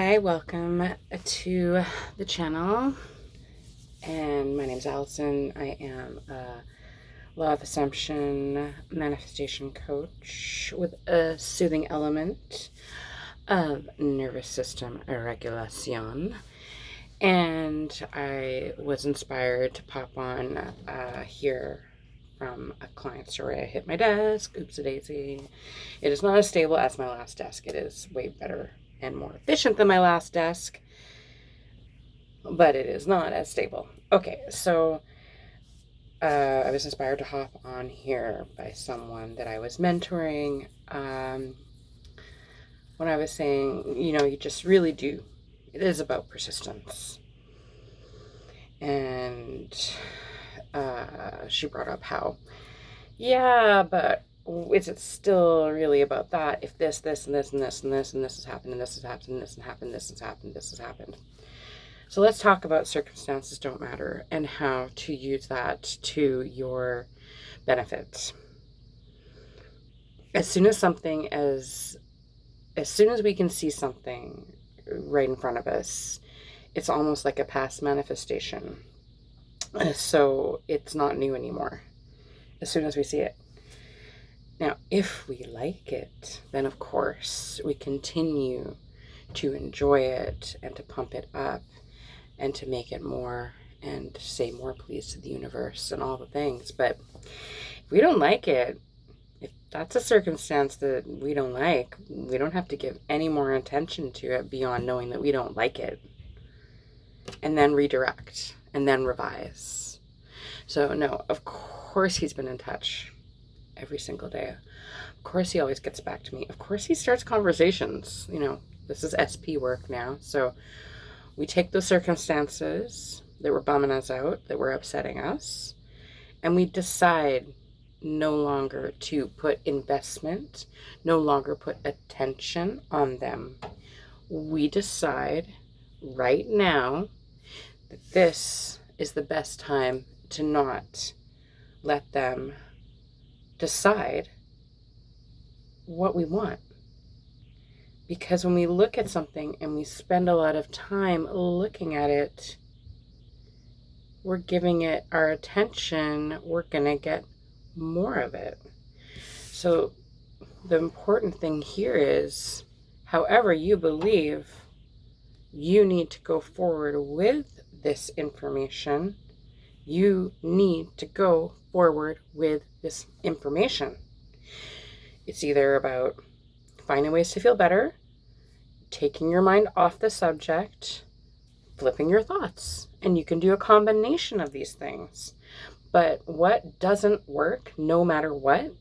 Hi, welcome to the channel, and my name is Allison. I am a law of assumption manifestation coach with a soothing element of nervous system regulation, and I was inspired to pop on here from a client story. I hit my desk, oops-a-daisy. It is not as stable as my last desk. It is way better and more efficient than my last desk, but it is not as stable. Okay, so I was inspired to hop on here by someone that I was mentoring when I was saying, you just really do. It is about persistence. And she brought up how, yeah, but is it still really about that if this, and this, and this, and this, and this has happened, and this has happened, and this has happened, this has happened, this has happened. So let's talk about circumstances don't matter and how to use that to your benefit. As soon as we can see something right in front of us, it's almost like a past manifestation. So it's not new anymore as soon as we see it. Now, if we like it, then of course we continue to enjoy it and to pump it up and to make it more and say more please to the universe and all the things. But if we don't like it, if that's a circumstance that we don't like, we don't have to give any more attention to it beyond knowing that we don't like it, and then redirect and then revise. So no, of course he's been in touch every single day. Of course he always gets back to me. Of course he starts conversations. This is SP work now. So we take those circumstances that were bumming us out, that were upsetting us, and we decide no longer to put investment, no longer put attention on them. We decide right now that this is the best time to not let them decide what we want. Because when we look at something and we spend a lot of time looking at it, we're giving it our attention, we're going to get more of it. So the important thing here is, however you believe you need to go forward with this information, you need to go forward with this information. It's either about finding ways to feel better, taking your mind off the subject, flipping your thoughts. And you can do a combination of these things. But what doesn't work, no matter what,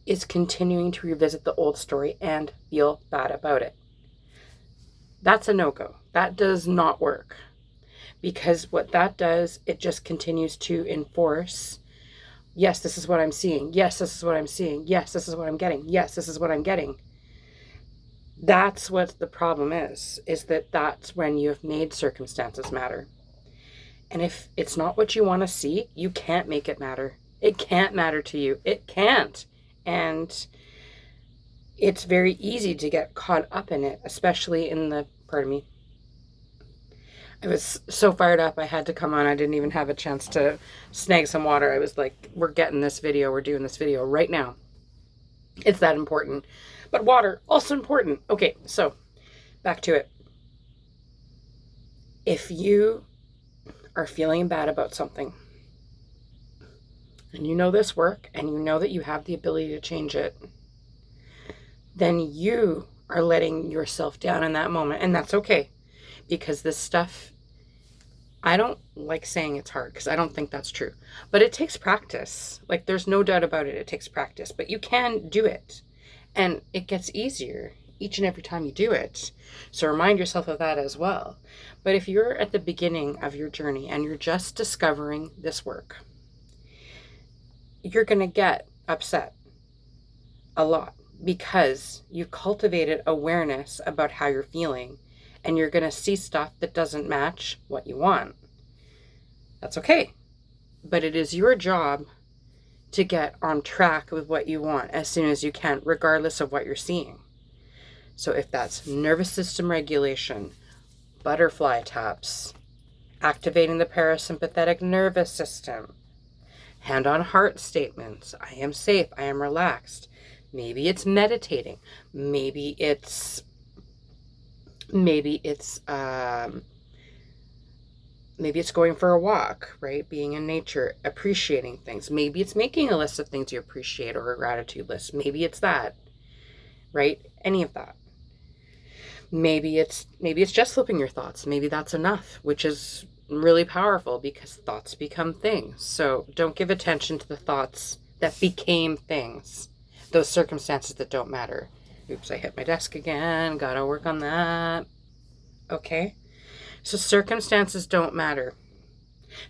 is continuing to revisit the old story and feel bad about it. That's a no-go. That does not work. Because what that does, it just continues to enforce, yes, this is what I'm seeing. Yes, this is what I'm seeing. Yes, this is what I'm getting. Yes, this is what I'm getting. That's what the problem is that that's when you have made circumstances matter. And if it's not what you want to see, you can't make it matter. It can't matter to you. It can't. And it's very easy to get caught up in it, especially I was so fired up, I had to come on. I didn't even have a chance to snag some water. I was like, we're doing this video right now. It's that important. But water, also important. Okay, so back to it. If you are feeling bad about something, and you know this work, and you know that you have the ability to change it, then you are letting yourself down in that moment. And that's okay, because this stuff, I don't like saying it's hard because I don't think that's true, but it takes practice. Like, there's no doubt about it. It takes practice, but you can do it, and it gets easier each and every time you do it. So remind yourself of that as well. But if you're at the beginning of your journey and you're just discovering this work, you're going to get upset a lot because you've cultivated awareness about how you're feeling, and you're going to see stuff that doesn't match what you want. That's okay. But it is your job to get on track with what you want as soon as you can, regardless of what you're seeing. So if that's nervous system regulation, butterfly taps, activating the parasympathetic nervous system, hand on heart statements, I am safe, I am relaxed. Maybe it's meditating. Maybe it's going for a walk, right? Being in nature, appreciating things. Maybe it's making a list of things you appreciate or a gratitude list. Maybe it's that, right? Any of that. Maybe it's just flipping your thoughts. Maybe that's enough, which is really powerful because thoughts become things. So don't give attention to the thoughts that became things, those circumstances that don't matter. Oops, I hit my desk again. Gotta work on that. Okay? So circumstances don't matter.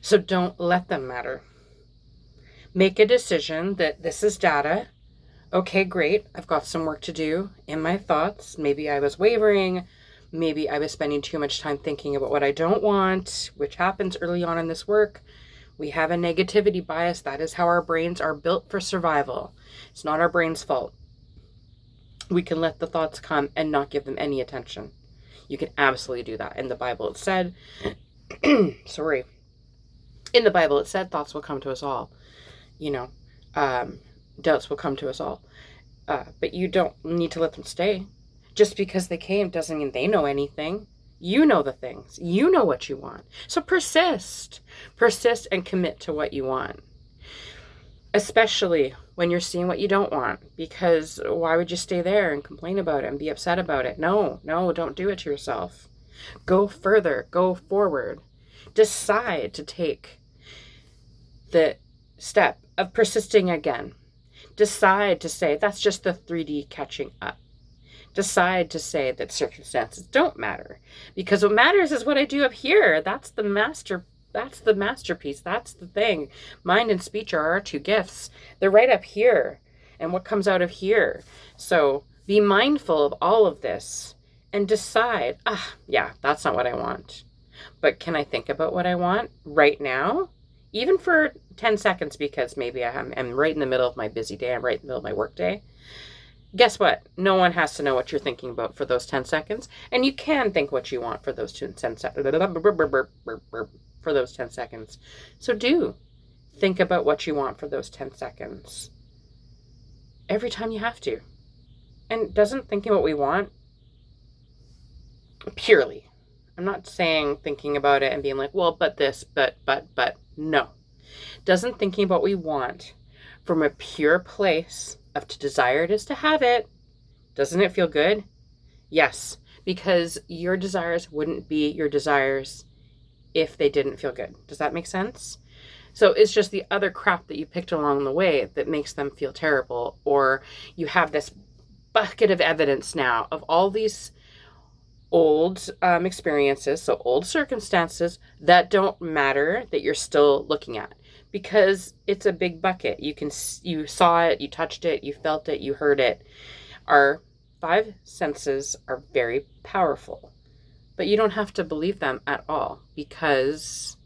So don't let them matter. Make a decision that this is data. Okay, great. I've got some work to do in my thoughts. Maybe I was wavering. Maybe I was spending too much time thinking about what I don't want, which happens early on in this work. We have a negativity bias. That is how our brains are built for survival. It's not our brain's fault. We can let the thoughts come and not give them any attention. You can absolutely do that. In the Bible it said, in the Bible it said thoughts will come to us all. Doubts will come to us all. But you don't need to let them stay. Just because they came doesn't mean they know anything. You know the things. You know what you want. So persist. Persist and commit to what you want. Especially when you're seeing what you don't want. Because why would you stay there and complain about it and be upset about it? No, don't do it to yourself. Go further. Go forward. Decide to take the step of persisting again. Decide to say, that's just the 3D catching up. Decide to say that circumstances don't matter. Because what matters is what I do up here. That's the masterpiece. That's the thing. Mind and speech are our two gifts. They're right up here. And what comes out of here. So be mindful of all of this and decide, that's not what I want. But can I think about what I want right now? Even for 10 seconds, because maybe I'm right in the middle of my busy day. I'm right in the middle of my work day. Guess what? No one has to know what you're thinking about for those 10 seconds. And you can think what you want for those 10 seconds. So do think about what you want for those 10 seconds. Every time you have to. And doesn't thinking what we want purely. I'm not saying thinking about it and being like, well, but this, but, no. Doesn't thinking about what we want from a pure place of to desire it is to have it. Doesn't it feel good? Yes, because your desires wouldn't be your desires if they didn't feel good. Does that make sense? So it's just the other crap that you picked along the way that makes them feel terrible, or you have this bucket of evidence now of all these old experiences, so old circumstances that don't matter that you're still looking at. Because it's a big bucket. You saw it, you touched it, you felt it, you heard it. Our 5 senses are very powerful. But you don't have to believe them at all. Because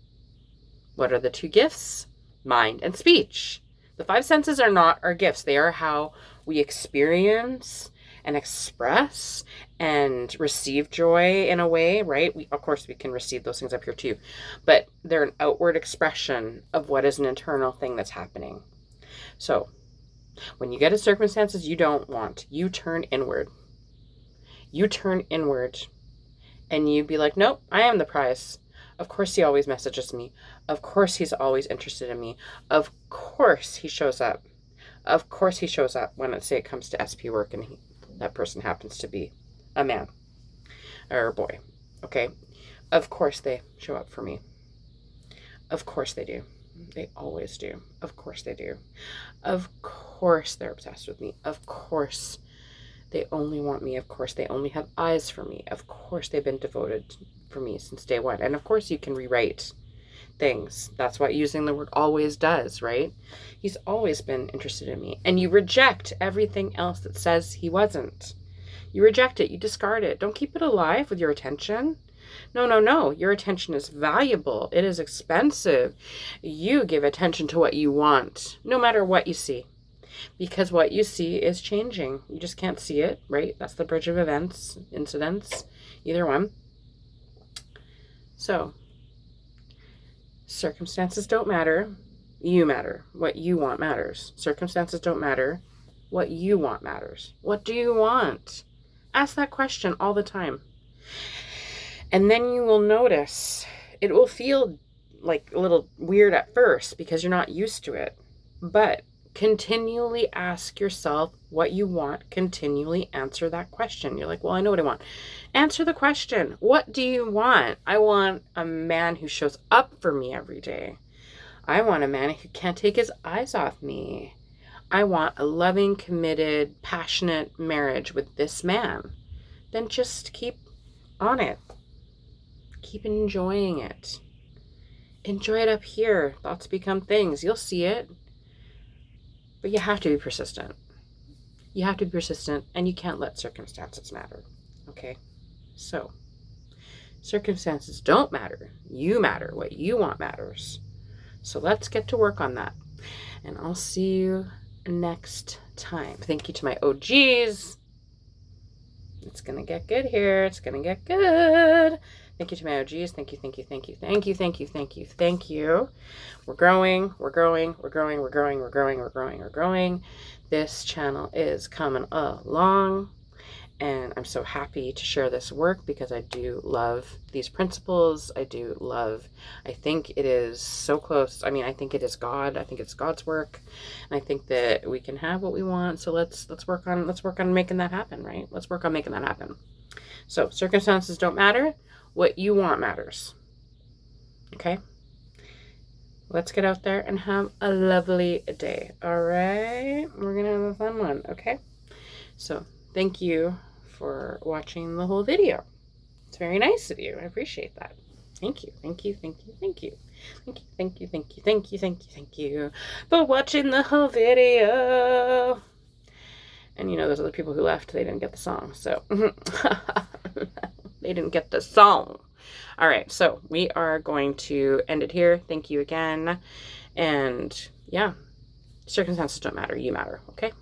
what are the 2 gifts? Mind and speech. The 5 senses are not our gifts. They are how we experience and express and receive joy in a way, right? Of course, we can receive those things up here too, but they're an outward expression of what is an internal thing that's happening. So when you get into circumstances you don't want, you turn inward. You turn inward and you be like, nope, I am the prize. Of course he always messages me. Of course he's always interested in me. Of course he shows up. Of course he shows up when it comes to SP work and that person happens to be a man or a boy. Okay. Of course they show up for me. Of course they do. They always do. Of course they do. Of course they're obsessed with me. Of course they only want me. Of course they only have eyes for me. Of course they've been devoted for me since day one. And of course you can rewrite things. That's what using the word always does, right? He's always been interested in me. And you reject everything else that says he wasn't. You reject it. You discard it. Don't keep it alive with your attention. No. Your attention is valuable. It is expensive. You give attention to what you want, no matter what you see. because what you see is changing. You just can't see it, right? That's the bridge of events, incidents, either one. So, circumstances don't matter. You matter. What you want matters. Circumstances don't matter. What you want matters. What do you want? Ask that question all the time. And then you will notice it will feel like a little weird at first because you're not used to it. But continually ask yourself what you want. Continually answer that question. You're like, well, I know what I want. Answer the question. What do you want? I want a man who shows up for me every day. I want a man who can't take his eyes off me. I want a loving, committed, passionate marriage with this man. Then just keep on it. Keep enjoying it. Enjoy it up here. Thoughts become things. You'll see it. But you have to be persistent. You have to be persistent, and you can't let circumstances matter. Okay? So, circumstances don't matter. You matter. What you want matters. So let's get to work on that. And I'll see you next time. Thank you to my OGs. It's going to get good here. It's going to get good. Thank you to my OGs. Thank you, thank you, thank you, thank you, thank you, thank you, thank you. We're growing, we're growing, we're growing, we're growing, we're growing, we're growing, we're growing. This channel is coming along. And I'm so happy to share this work because I do love these principles. I think it is so close. I mean, I think it is God. I think it's God's work. And I think that we can have what we want. So let's work on making that happen, right? Let's work on making that happen. So circumstances don't matter. What you want matters. Okay? Let's get out there and have a lovely day. All right? We're going to have a fun one. Okay? So thank you for watching the whole video. It's very nice of you. I appreciate that. Thank you. Thank you. Thank you. Thank you. Thank you. Thank you. Thank you. Thank you. Thank you. Thank you for watching the whole video. And you know, those other people who left, they didn't get the song. So they didn't get the song. All right. So we are going to end it here. Thank you again. And yeah, circumstances don't matter. You matter. Okay.